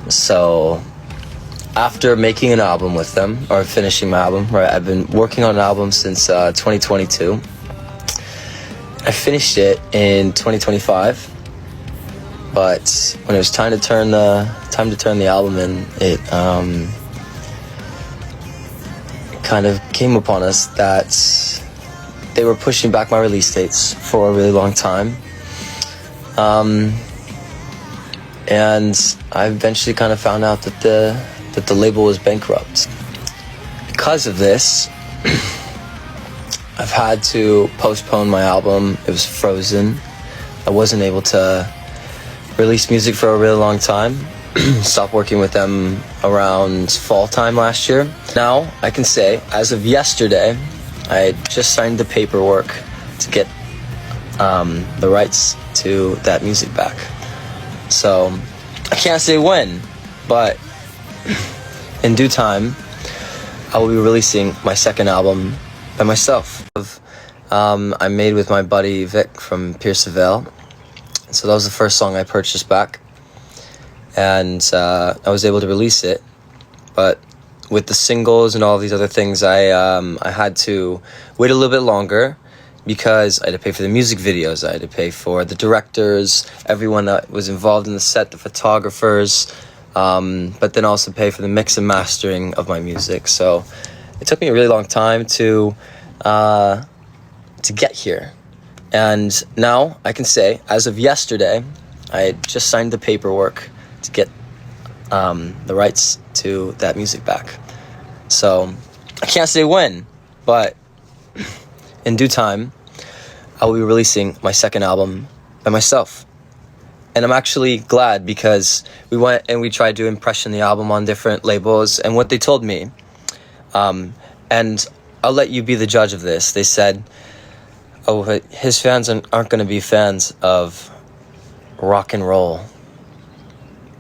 So after making an album with them, or finishing my album, right, I've been working on an album since 2022. I finished it in 2025, but when it was time to turn the album in, it kind of came upon us that they were pushing back my release dates for a really long time. And I eventually kind of found out that the label was bankrupt. Because of this, I've had to postpone my album. It was frozen. I wasn't able to release music for a really long time. Stopped working with them around fall time last year. Now, I can say, as of yesterday, I just signed the paperwork to get the rights to that music back. So, I can't say when, but in due time, I will be releasing my second album by myself. I made with my buddy Vic from Pierceville. So that was the first song I purchased back. And I was able to release it. But with the singles and all these other things, I had to wait a little bit longer because I had to pay for the music videos. I had to pay for the directors, everyone that was involved in the set, the photographers, but then also pay for the mix and mastering of my music. So it took me a really long time to get here. And now I can say, as of yesterday, I just signed the paperwork to get the rights to that music back. So I can't say when, but in due time, I will be releasing my second album by myself. And I'm actually glad because we went and we tried to impression the album on different labels, and what they told me, and I'll let you be the judge of this, they said, oh, his fans aren't going to be fans of rock and roll,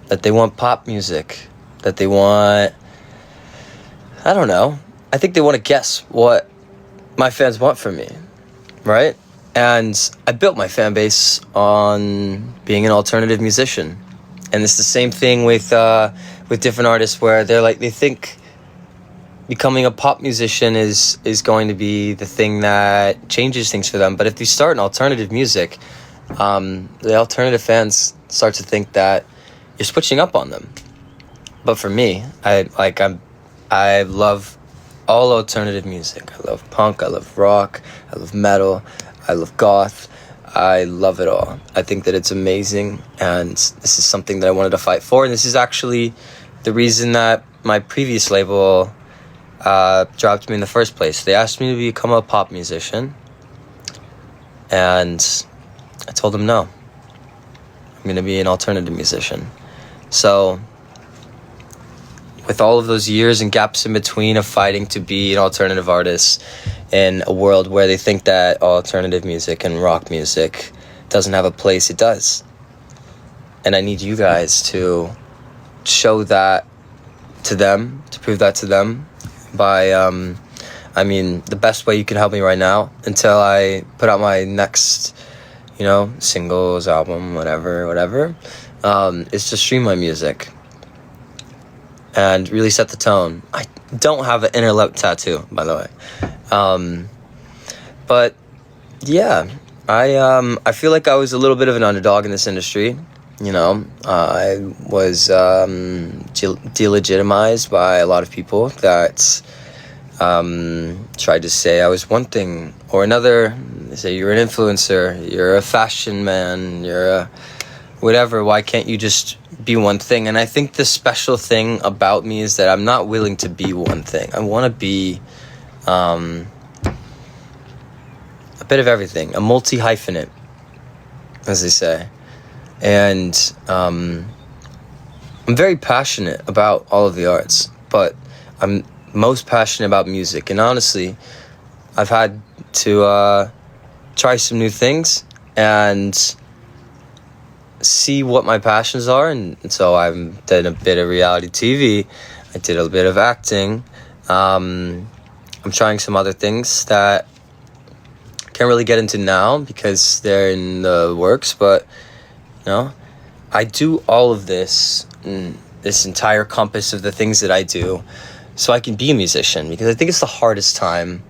that they want pop music, that they want, I don't know, I think they want to guess what my fans want from me, right? And I built my fan base on being an alternative musician. And it's the same thing with different artists where they think becoming a pop musician is going to be the thing that changes things for them. But if you start in alternative music, the alternative fans start to think that you're switching up on them. But for me, I love all alternative music. I love punk, I love rock, I love metal, I love goth. I love it all. I think that it's amazing, and this is something that I wanted to fight for. And this is actually the reason that my previous label dropped me in the first place. They asked me to become a pop musician, and I told them no. I'm going to be an alternative musician. So with all of those years and gaps in between of fighting to be an alternative artist in a world where they think that alternative music and rock music doesn't have a place, it does. And I need you guys to show that to them, to prove that to them by, the best way you can help me right now until I put out my next, singles, album, whatever, is to stream my music and really set the tone. I don't have an inner lip tattoo, by the way. But yeah, I feel like I was a little bit of an underdog in this industry. I was delegitimized by a lot of people that tried to say I was one thing or another. They say you're an influencer, you're a fashion man, you're a whatever, why can't you just be one thing? And I think the special thing about me is that I'm not willing to be one thing. I want to be a bit of everything, a multi-hyphenate, as they say. And I'm very passionate about all of the arts, but I'm most passionate about music. And honestly, I've had to try some new things and see what my passions are, and so I've done a bit of reality TV, I did a bit of acting, I'm trying some other things that I can't really get into now because they're in the works, but I do all of this this entire compass of the things that I do so I can be a musician, because I think it's the hardest time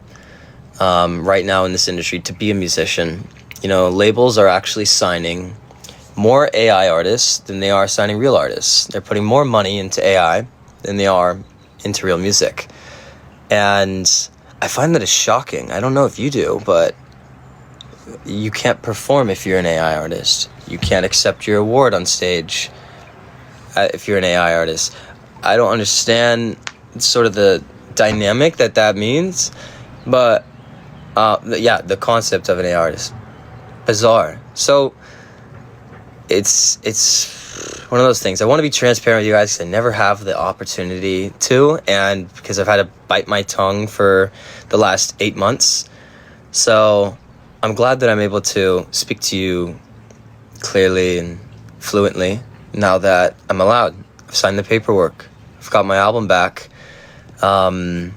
right now in this industry to be a musician. You know, labels are actually signing more AI artists than they are signing real artists. They're putting more money into AI than they are into real music. And I find that it's shocking. I don't know if you do, but you can't perform if you're an AI artist. You can't accept your award on stage if you're an AI artist. I don't understand sort of the dynamic that means, but the concept of an AI artist, bizarre. So it's one of those things. I want to be transparent with you guys because I never have the opportunity to, and because I've had to bite my tongue for the last 8 months. So I'm glad that I'm able to speak to you clearly and fluently now that I'm allowed. I've signed the paperwork. I've got my album back. And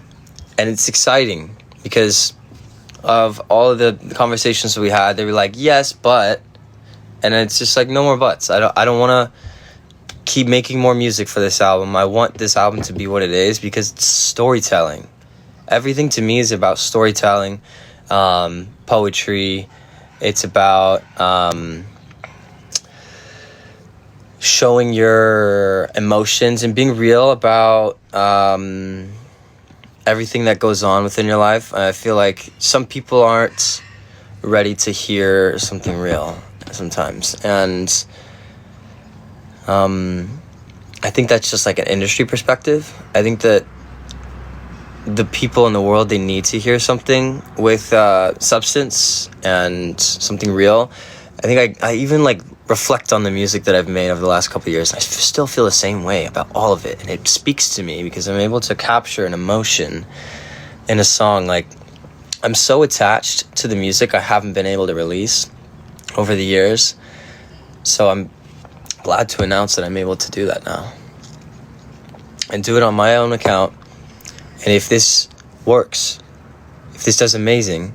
it's exciting because of all of the conversations that we had. They were like, yes, but... And it's just like, no more buts. I don't want to keep making more music for this album. I want this album to be what it is because it's storytelling. Everything to me is about storytelling, poetry. It's about showing your emotions and being real about everything that goes on within your life. I feel like some people aren't ready to hear something real sometimes, and I think that's just like an industry perspective. I think that the people in the world, they need to hear something with substance and something real. I think I even like reflect on the music that I've made over the last couple of years, and I still feel the same way about all of it, and it speaks to me because I'm able to capture an emotion in a song. Like, I'm so attached to the music I haven't been able to release over the years, so I'm glad to announce that I'm able to do that now and do it on my own account. And if this works, if this does amazing,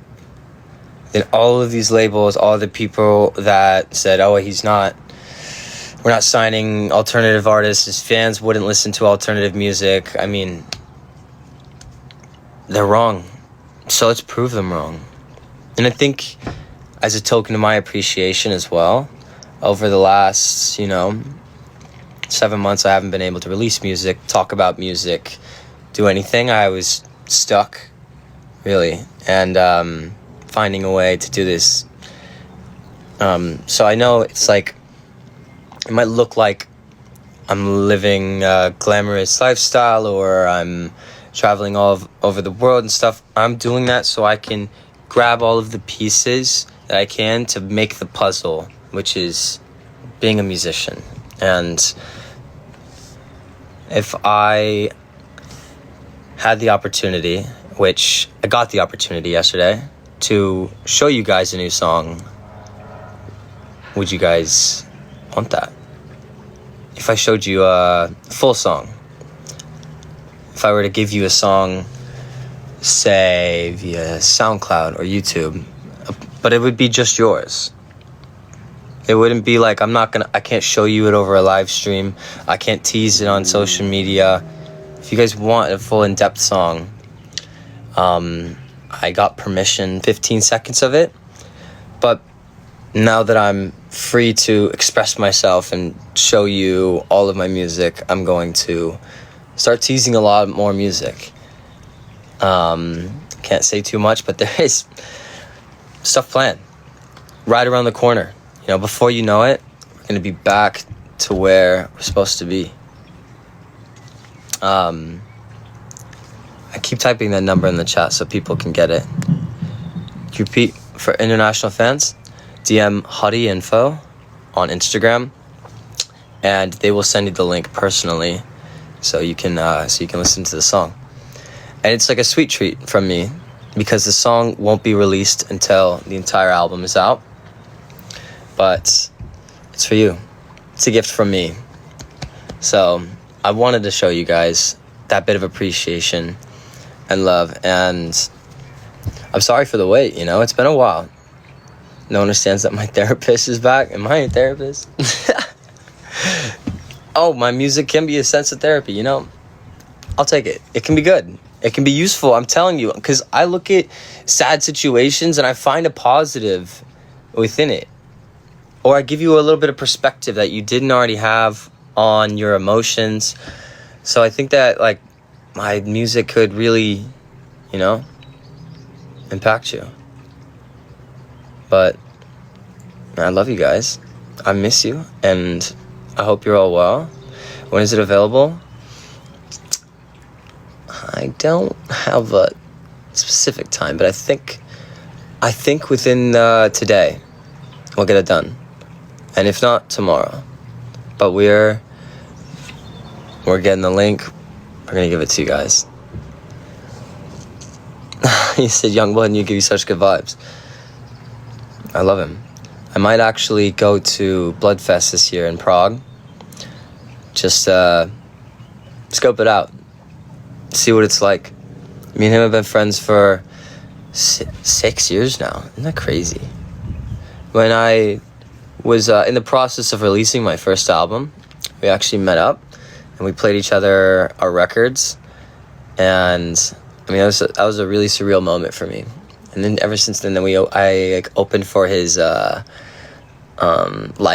then all of these labels, all the people that said, oh, we're not signing alternative artists, his fans wouldn't listen to alternative music, I mean, they're wrong. So let's prove them wrong. And I think as a token of my appreciation as well, over the last, 7 months, I haven't been able to release music, talk about music, do anything. I was stuck, really, and finding a way to do this. So I know it's like, it might look like I'm living a glamorous lifestyle or I'm traveling all over the world and stuff. I'm doing that so I can grab all of the pieces that I can to make the puzzle, which is being a musician. And if I had the opportunity, which I got the opportunity yesterday, to show you guys a new song, would you guys want that? If I showed you a full song, if I were to give you a song, say via SoundCloud or YouTube, but it would be just yours. It wouldn't be like, I can't show you it over a live stream. I can't tease it on social media. If you guys want a full in-depth song, I got permission, 15 seconds of it. But now that I'm free to express myself and show you all of my music, I'm going to start teasing a lot more music. Can't say too much, but there is stuff planned right around the corner. Before you know it, we're going to be back to where we're supposed to be. I keep typing that number in the chat so people can get it. To repeat, for international fans, DM Huddy Info on Instagram, and they will send you the link personally, so you can listen to the song. And it's like a sweet treat from me, because the song won't be released until the entire album is out. But it's for you. It's a gift from me. So I wanted to show you guys that bit of appreciation and love. And I'm sorry for the wait, it's been a while. No one understands that my therapist is back. Am I a therapist? oh, my music can be a sense of therapy, you know? I'll take it. It can be good. It can be useful, I'm telling you. Because I look at sad situations and I find a positive within it. Or I give you a little bit of perspective that you didn't already have on your emotions. So I think that, like, my music could really, you know, impact you. But I love you guys. I miss you. And I hope you're all well. When is it available? I don't have a specific time, but I think within today we'll get it done, and if not, tomorrow. But we're getting the link. We're gonna give it to you guys. He said, "Youngblood, and you give you such good vibes." I love him. I might actually go to Bloodfest this year in Prague. Just scope it out. See what it's like. Me and him have been friends for 6 years now. Isn't that crazy? When I was in the process of releasing my first album, we actually met up and we played each other our records. And I mean, that was a really surreal moment for me. And then ever since then, I opened for his live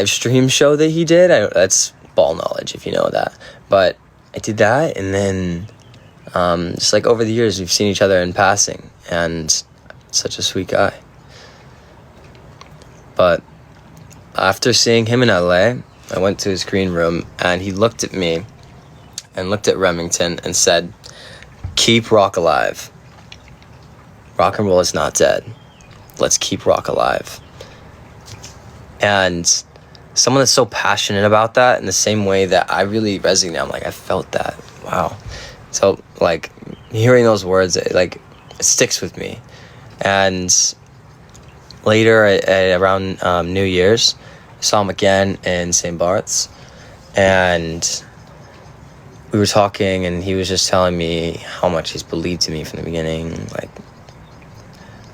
stream show that he did. That's ball knowledge if you know that. But I did that, and then just like over the years, we've seen each other in passing, and such a sweet guy. But after seeing him in LA, I went to his green room, and he looked at me and looked at Remington and said, "Keep rock alive. Rock and roll is not dead. Let's keep rock alive." And someone that's so passionate about that in the same way that I really resonate, I'm like, I felt that. Wow. So, like, hearing those words, it sticks with me. And later, around New Year's, I saw him again in St. Bart's. And we were talking, and he was just telling me how much he's believed in me from the beginning. Like,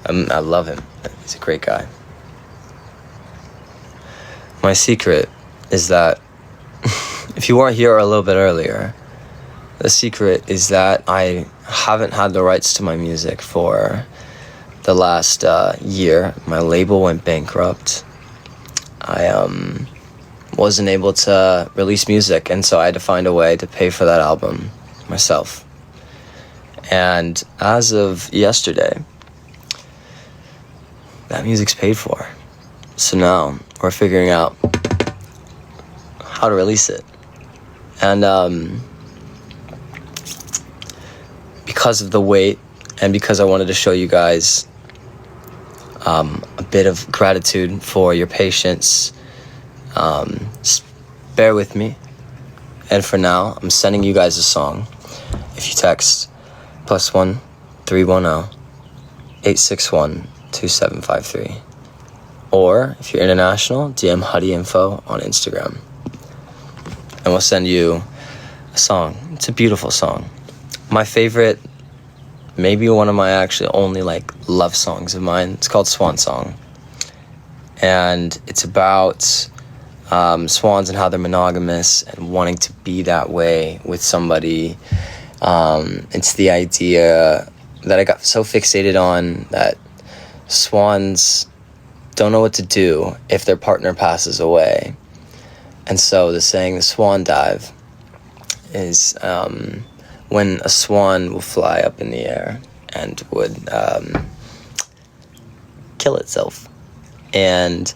I love him. He's a great guy. My secret is that, if you weren't here a little bit earlier, the secret is that I haven't had the rights to my music for the last year. My label went bankrupt. I wasn't able to release music, and so I had to find a way to pay for that album myself. And as of yesterday, that music's paid for. So now we're figuring out how to release it. And because of the wait, and because I wanted to show you guys a bit of gratitude for your patience, just bear with me. And for now, I'm sending you guys a song. If you text +1 310 861 2753. Or, if you're international, DM Huddy Info on Instagram. And we'll send you a song. It's a beautiful song. My favorite, maybe one of my actually only love songs of mine. It's called Swan Song. And it's about swans and how they're monogamous and wanting to be that way with somebody. It's the idea that I got so fixated on that swans don't know what to do if their partner passes away. And so the saying, the swan dive, is when a swan will fly up in the air and would kill itself. And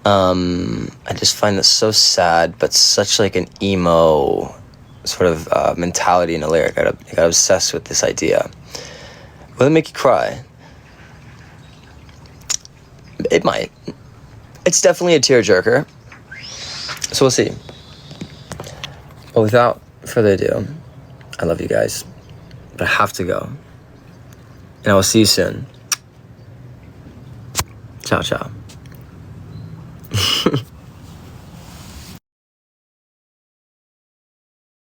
I just find that so sad, but such an emo sort of mentality in a lyric. I got obsessed with this idea. Will it make you cry? It might. It's definitely a tearjerker. So we'll see. But without further ado, I love you guys. But I have to go. And I will see you soon. Ciao, ciao.